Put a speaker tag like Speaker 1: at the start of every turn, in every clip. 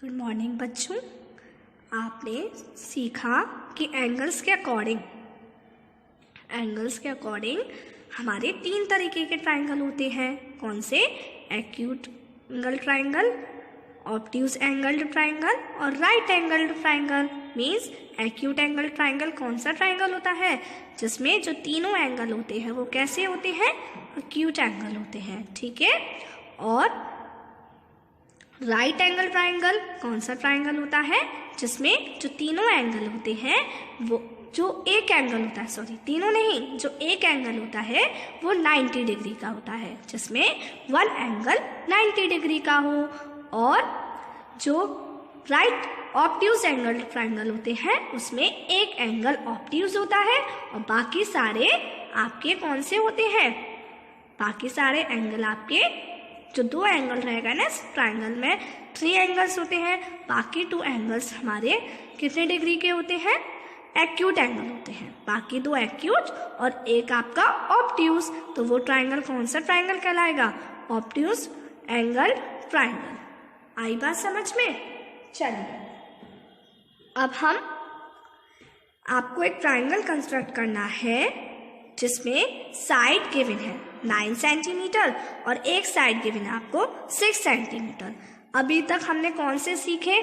Speaker 1: Good morning बच्चों। आपने सीखा कि एंगल्स के अकॉर्डिंग हमारे 3 तरीके के ट्राइंगल होते हैं। कौन से? Acute angle triangle, obtuse angle triangle और right angle triangle. Means acute angle triangle कौन सा ट्राइंगल होता है जिसमें जो तीनों एंगल होते हैं वो कैसे होते हैं? एक्यूट एंगल होते हैं। ठीक है। और राइट एंगल ट्राइंगल कौन सा ट्राइंगल होता है जिसमें जो तीनों एंगल होते हैं वो जो एक एंगल होता है, सॉरी तीनों नहीं, जो एक एंगल होता है वो 90 डिग्री का होता है, जिसमें 1 एंगल 90 डिग्री का हो। और जो राइट ऑब्ट्यूज एंगल ट्राइंगल होते हैं उसमें एक एंगल ऑब्ट्यूज होता है और बाकी सारे आपके कौन से होते हैं? बाकी सारे एंगल आपके जो 2 एंगल रहेगा ना इस ट्राइंगल में 3 एंगल्स होते हैं, बाकी 2 एंगल्स हमारे कितने डिग्री के होते हैं? एक्यूट एंगल होते हैं। बाकी 2 एक्यूट और एक आपका ऑब्ट्यूज। तो वो ट्राइंगल कौन सा ट्राइंगल कहलाएगा? Obtuse angle triangle. आई बात समझ में? चलिए अब हम आपको एक ट्राइंगल कंस्ट्रक्ट करना है जिसमें साइड गिवन है 9 सेंटीमीटर और एक साइड गिवन है आपको 6 सेंटीमीटर। अभी तक हमने कौन से सीखे?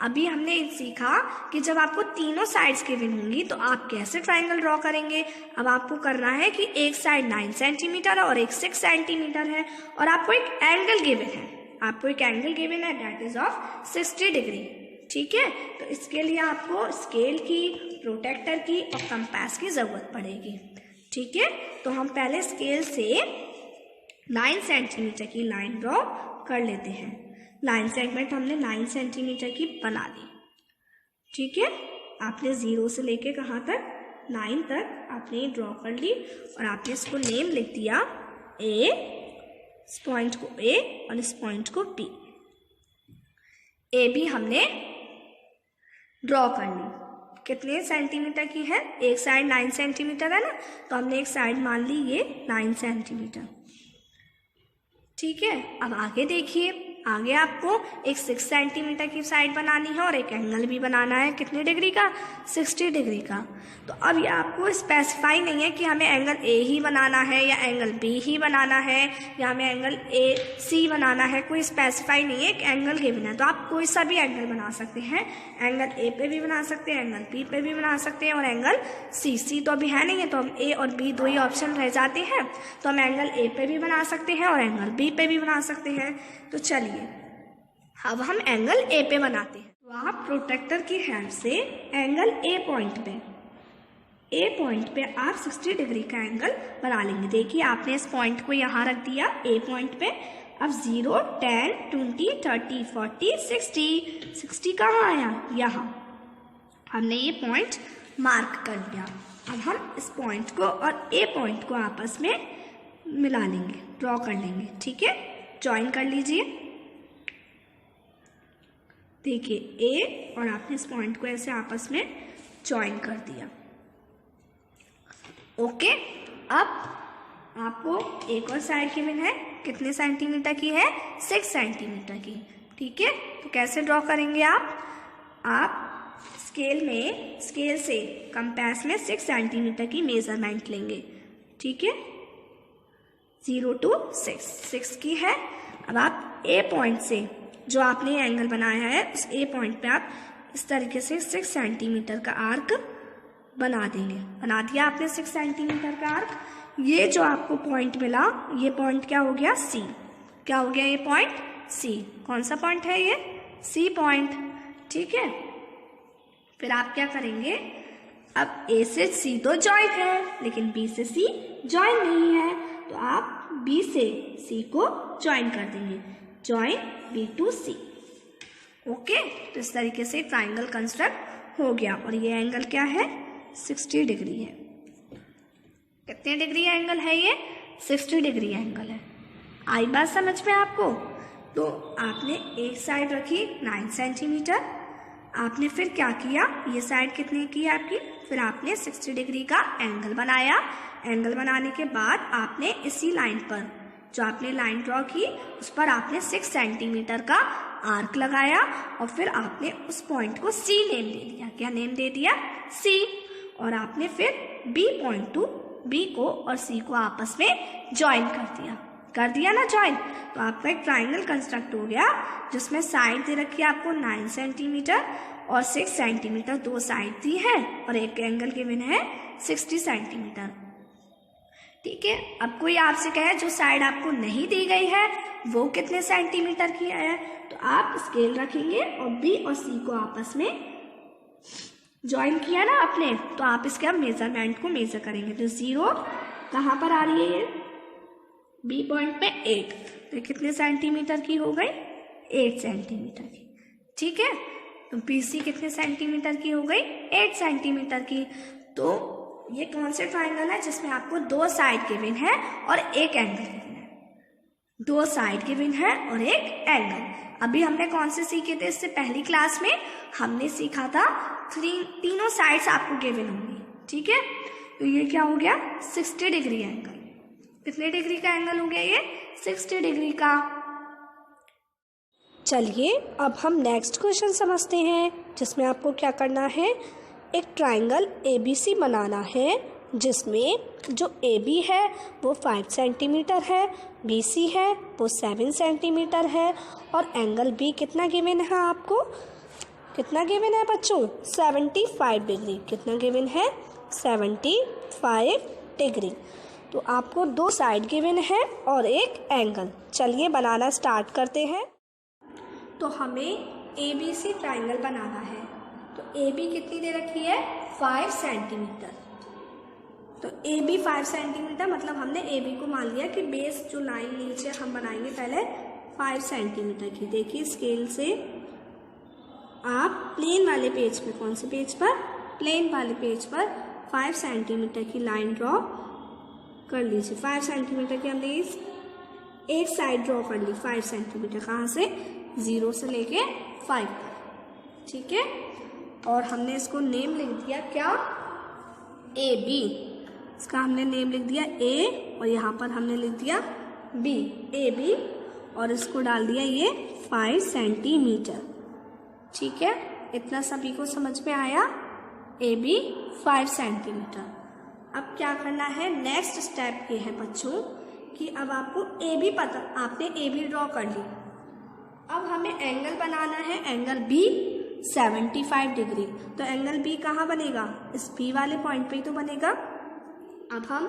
Speaker 1: अभी हमने सीखा कि जब आपको तीनों साइड्स गिवन होंगी तो आप कैसे ट्राइंगल ड्रॉ करेंगे। अब आपको करना है कि एक साइड 9 सेंटीमीटर और एक 6 सेंटीमीटर है और आपको एक एंगल गिवन है, दैट इज ऑफ 60 डिग्री। ठीक है। तो इसके लिए आपको स्केल की, प्रोटेक्टर की और कंपास की जरूरत पड़ेगी। ठीक है। तो हम पहले स्केल से 9 सेंटीमीटर की लाइन ड्रॉ कर लेते हैं। लाइन सेगमेंट हमने 9 सेंटीमीटर की बना ली। ठीक है। आपने 0 से लेके कहाँ तक? 9 तक आपने ड्रॉ कर ली और आपने इसको नेम लिख दिया ए, इस पॉइंट को ए और इस पॉइंट को बी। ए भी हमने ड्रॉ कर ली। कितने सेंटीमीटर की है? एक साइड 9 सेंटीमीटर है ना, तो हमने एक साइड मान ली ये 9 सेंटीमीटर। ठीक है। अब आगे देखिए, आगे आपको एक 6 सेंटीमीटर की साइड बनानी है और एक एंगल भी बनाना है। कितने डिग्री का? 60 डिग्री का। तो अब ये आपको स्पेसिफाई नहीं है कि हमें एंगल ए ही बनाना है या एंगल बी ही बनाना है या हमें एंगल ए सी बनाना है। कोई स्पेसिफाई नहीं है, एक एंगल गिवन है तो आप कोई सा भी एंगल बना सकते हैं। एंगल ए पे भी बना सकते हैं, एंगल बी पे भी बना सकते हैं और एंगल सी तो अभी है नहीं है तो हम ए और बी 2 ही ऑप्शन रह जाते हैं, तो हम एंगल ए पे भी बना सकते हैं और एंगल बी पे भी बना सकते हैं। तो चलिए अब हम एंगल ए पे बनाते हैं। तो आप प्रोटेक्टर की हेल्प से एंगल ए पॉइंट पे आप 60 डिग्री का एंगल बना लेंगे। देखिए आपने इस पॉइंट को यहाँ रख दिया ए पॉइंट पे। अब 0, 10, 20, 30, 40, 60 कहाँ आया? यहाँ हमने ये पॉइंट मार्क कर दिया। अब हम इस पॉइंट को और ए पॉइंट को आपस में मिला लेंगे, ड्रॉ कर लेंगे। ठीक है। ज्वाइन कर लीजिए। देखिए ए और आपने इस पॉइंट को ऐसे आपस में ज्वाइन कर दिया। ओके। अब आपको एक और साइड गिवन है, कितने सेंटीमीटर की है? 6 सेंटीमीटर की। ठीक है। तो कैसे ड्रॉ करेंगे आप स्केल से कंपास में 6 सेंटीमीटर की मेजरमेंट लेंगे। ठीक है। 0 to 6 की है। अब आप ए पॉइंट से जो आपने एंगल बनाया है उस ए पॉइंट पे आप इस तरीके से 6 सेंटीमीटर का आर्क बना देंगे। बना दिया आपने 6 सेंटीमीटर का आर्क। ये जो आपको पॉइंट मिला, ये पॉइंट क्या हो गया? सी। क्या हो गया ये पॉइंट? सी। कौन सा पॉइंट है ये? C point. ठीक है। फिर आप क्या करेंगे? अब ए से सी तो ज्वाइन है लेकिन बी से सी ज्वाइन नहीं है, तो आप बी से सी को ज्वाइन कर देंगे। Join B to C. Okay. तो इस तरीके से ट्राइंगल कंस्ट्रक्ट हो गया और ये एंगल क्या है? 60 डिग्री है। कितने डिग्री एंगल है ये? 60 डिग्री एंगल है। आई बात समझ में आपको? तो आपने एक साइड रखी 9 सेंटीमीटर। आपने फिर क्या किया? ये साइड कितनी की आपकी? फिर आपने 60 डिग्री का एंगल बनाया। एंगल बनाने के बाद आपने इसी लाइन पर जो आपने लाइन ड्रॉ की उस पर आपने 6 सेंटीमीटर का आर्क लगाया और फिर आपने उस पॉइंट को सी नेम दे दिया। क्या नेम दे दिया? सी। और आपने फिर बी पॉइंट टू बी को और सी को आपस में ज्वाइन कर दिया ना ज्वाइन। तो आपका एक ट्राइंगल कंस्ट्रक्ट हो गया जिसमें साइड दे रखी है आपको 9 सेंटीमीटर और 6 सेंटीमीटर दो साइड दी है और एक एंगल गिवन है 60 सेंटीमीटर। ठीक है, अब कोई आपसे कहे जो साइड आपको नहीं दी गई है वो कितने सेंटीमीटर की है, तो आप स्केल रखेंगे और बी और सी को आपस में ज्वाइन किया ना आपने, तो आप इसके अब मेजरमेंट को मेजर करेंगे। तो 0 कहाँ पर आ रही है? ये बी पॉइंट पे 8, तो कितने सेंटीमीटर की हो गई? 8 सेंटीमीटर की। ठीक है, तो बी सी कितने सेंटीमीटर की हो गई? 8 सेंटीमीटर की। तो ये कौन से ट्राइंगल है जिसमें आपको 2 साइड गिवन है और एक एंगल गिवन है? 2 साइड गिवन है और एक एंगल। अभी हमने कौन से सीखे थे? इससे पहली क्लास में हमने सीखा था तीनों साइड्स आपको गिवन होंगी। ठीक है, तो ये क्या हो गया? 60 डिग्री एंगल। कितने डिग्री का एंगल हो गया ये? 60 डिग्री का। चलिए अब हम नेक्स्ट क्वेश्चन समझते हैं जिसमें आपको क्या करना है, एक ट्राइंगल ABC बनाना है जिसमें जो AB है वो 5 सेंटीमीटर है, BC है वो 7 सेंटीमीटर है और एंगल B कितना गिवन है आपको? कितना गिवन है बच्चों? 75 डिग्री। कितना गिवन है? 75 डिग्री। तो आपको 2 साइड गिवन है और एक एंगल। चलिए बनाना स्टार्ट करते हैं। तो हमें ABC ट्राइंगल बनाना है। तो AB कितनी दे रखी है? 5 सेंटीमीटर। तो AB 5 सेंटीमीटर मतलब हमने AB को मान लिया कि बेस जो लाइन नीचे हम बनाएंगे पहले 5 सेंटीमीटर की। देखिए स्केल से आप प्लेन वाले पेज पे, कौन से पेज पर? प्लेन वाले पेज पर 5 सेंटीमीटर की लाइन ड्रॉ कर लीजिए। 5 सेंटीमीटर की हमने एक साइड ड्रॉ कर ली 5 सेंटीमीटर। कहाँ से? 0 से लेके 5 तक। ठीक है, और हमने इसको नेम लिख दिया क्या? AB। इसका हमने नेम लिख दिया A और यहाँ पर हमने लिख दिया B, AB, और इसको डाल दिया ये 5 सेंटीमीटर। ठीक है, इतना सभी को समझ में आया? AB 5 centimetre. अब क्या करना है? नेक्स्ट स्टेप ये है बच्चों कि अब आपको AB पता, आपने AB ड्रॉ कर ली। अब हमें एंगल बनाना है, एंगल B 75 डिग्री। तो एंगल B कहाँ बनेगा? इस B वाले पॉइंट पे ही तो बनेगा। अब हम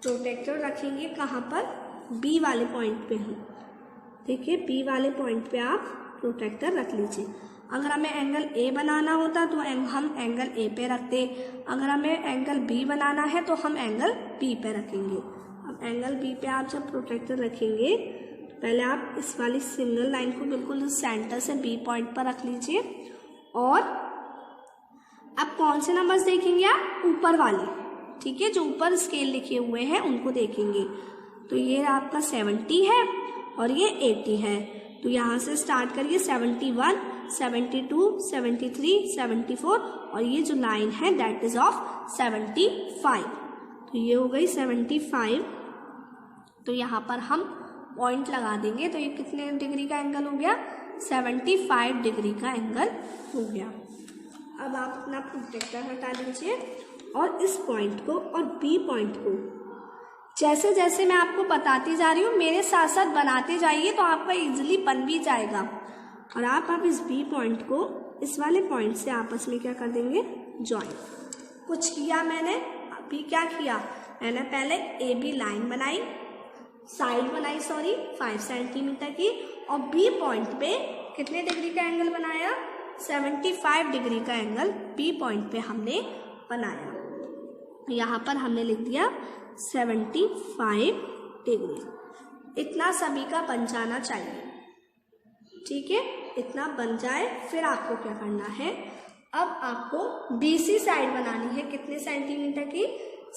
Speaker 1: प्रोटेक्टर रखेंगे कहाँ पर? B वाले पॉइंट पे ही। देखिए B वाले पॉइंट पे आप प्रोटेक्टर रख लीजिए। अगर हमें एंगल A बनाना होता तो हम एंगल A पे रखते, अगर हमें एंगल B बनाना है तो हम एंगल B पे रखेंगे। अब एंगल B पे आप जब प्रोटेक्टर रखेंगे तो पहले आप इस वाली सिंगल लाइन को बिल्कुल सेंटर से B पॉइंट पर रख लीजिए और अब कौन से नंबर्स देखेंगे आप? ऊपर वाले। ठीक है, जो ऊपर स्केल लिखे हुए हैं उनको देखेंगे। तो ये आपका 70 है और ये 80 है। तो यहाँ से स्टार्ट करिए 71, 72, 73, 74 और ये जो लाइन है दैट इज ऑफ 75। तो ये हो गई 75। तो यहाँ पर हम पॉइंट लगा देंगे। तो ये कितने डिग्री का एंगल हो गया? 75 डिग्री का एंगल हो गया। अब आप अपना प्रोटेक्टर हटा दीजिए और इस पॉइंट को और B पॉइंट को जैसे जैसे मैं आपको बताती जा रही हूँ मेरे साथ साथ बनाते जाइए तो आपका इजीली बन भी जाएगा। और आप इस B पॉइंट को इस वाले पॉइंट से आपस में क्या कर देंगे? ज्वाइन। कुछ किया मैंने, अभी क्या किया मैंने? पहले AB लाइन बनाई, साइड बनाई 5 सेंटीमीटर की, और B पॉइंट पे कितने डिग्री का एंगल बनाया? 75 डिग्री का एंगल B पॉइंट पे हमने बनाया। यहाँ पर हमने लिख दिया 75 डिग्री। इतना सभी का बन जाना चाहिए। ठीक है, इतना बन जाए फिर आपको क्या करना है? अब आपको BC साइड बनानी है। कितने सेंटीमीटर की?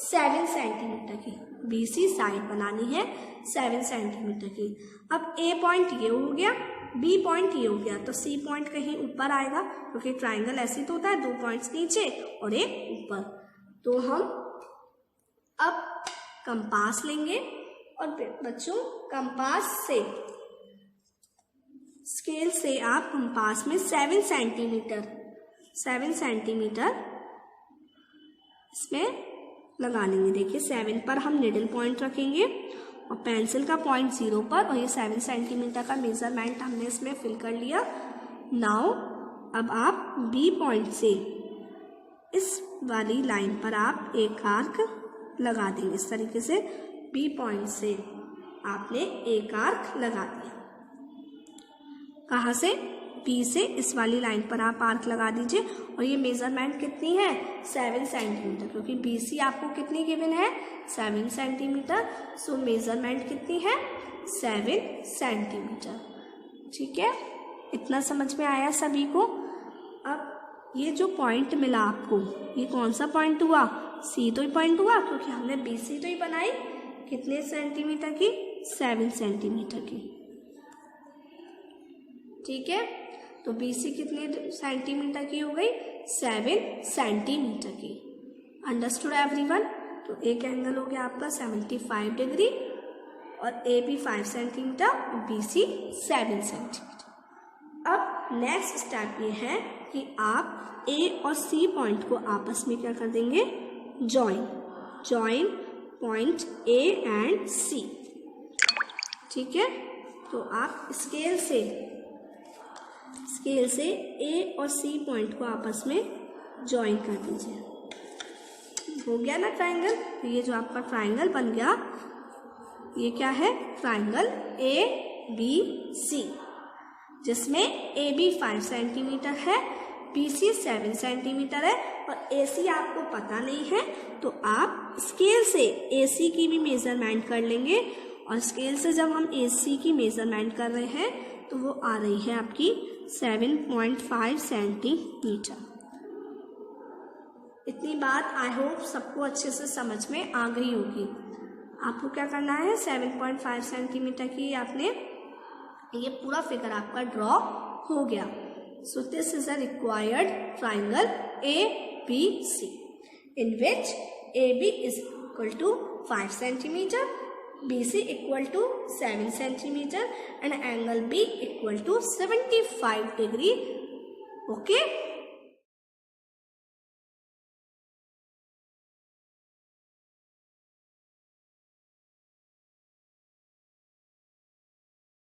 Speaker 1: 7 सेंटीमीटर की। BC साइड बनानी है 7 सेंटीमीटर की। अब A पॉइंट ये हो गया, B पॉइंट ये हो गया, तो C पॉइंट कहीं ऊपर आएगा क्योंकि ट्राइंगल ऐसे तो होता है 2 पॉइंट्स नीचे और एक ऊपर। तो हम अब कंपास लेंगे और बच्चों कंपास से, स्केल से आप कंपास में 7 सेंटीमीटर इसमें लगा लेंगे। देखिए 7 पर हम निडल पॉइंट रखेंगे और पेंसिल का पॉइंट 0 पर, और ये 7 सेंटीमीटर का मेजरमेंट हमने इसमें फिल कर लिया। नाउ अब आप बी पॉइंट से इस वाली लाइन पर आप एक आर्क लगा देंगे। इस तरीके से बी पॉइंट से आपने एक आर्क लगा दिया। कहाँ से? बी से इस वाली लाइन पर आप आर्क लगा दीजिए। और ये मेजरमेंट कितनी है? 7 सेंटीमीटर, क्योंकि बी सी आपको कितनी गिवन है? 7 सेंटीमीटर। सो मेजरमेंट कितनी है? 7 सेंटीमीटर। ठीक है, इतना समझ में आया सभी को? अब ये जो पॉइंट मिला आपको, ये कौन सा पॉइंट हुआ? सी तो ही पॉइंट हुआ, क्योंकि हमने बी सी तो ही बनाई। कितने सेंटीमीटर की? 7 सेंटीमीटर की। ठीक है, तो बी सी कितने सेंटीमीटर की हो गई? 7 सेंटीमीटर की। Understood everyone? तो एक एंगल हो गया आपका 75 डिग्री, और ए बी 5 सेंटीमीटर और बी सी 7 सेंटीमीटर। अब नेक्स्ट स्टेप ये है कि आप ए और सी पॉइंट को आपस में क्या कर देंगे? जॉइन पॉइंट ए एंड सी। ठीक है, तो आप स्केल से ए और सी पॉइंट को आपस में जॉइन कर दीजिए। हो गया ना ट्राइंगल? तो ये जो आपका ट्राइंगल बन गया, ये क्या है? ट्राइंगल ए बी सी, जिसमें ए बी 5 सेंटीमीटर है, बी सी 7 सेंटीमीटर है, और ए सी आपको पता नहीं है तो आप स्केल से ए सी की भी मेजरमेंट कर लेंगे। और स्केल से जब हम ए सी की मेजरमेंट कर रहे हैं तो वो आ रही है आपकी 7.5 सेंटीमीटर। इतनी बात आई होप सबको अच्छे से समझ में आ गई होगी। आपको क्या करना है? 7.5 सेंटीमीटर की आपने ये पूरा फिगर आपका ड्रॉ हो गया। So this is a required triangle ABC, in which AB is equal to 5 centimeter, BC equal to 7 centimeter, and angle B equal to 75 degree. Okay.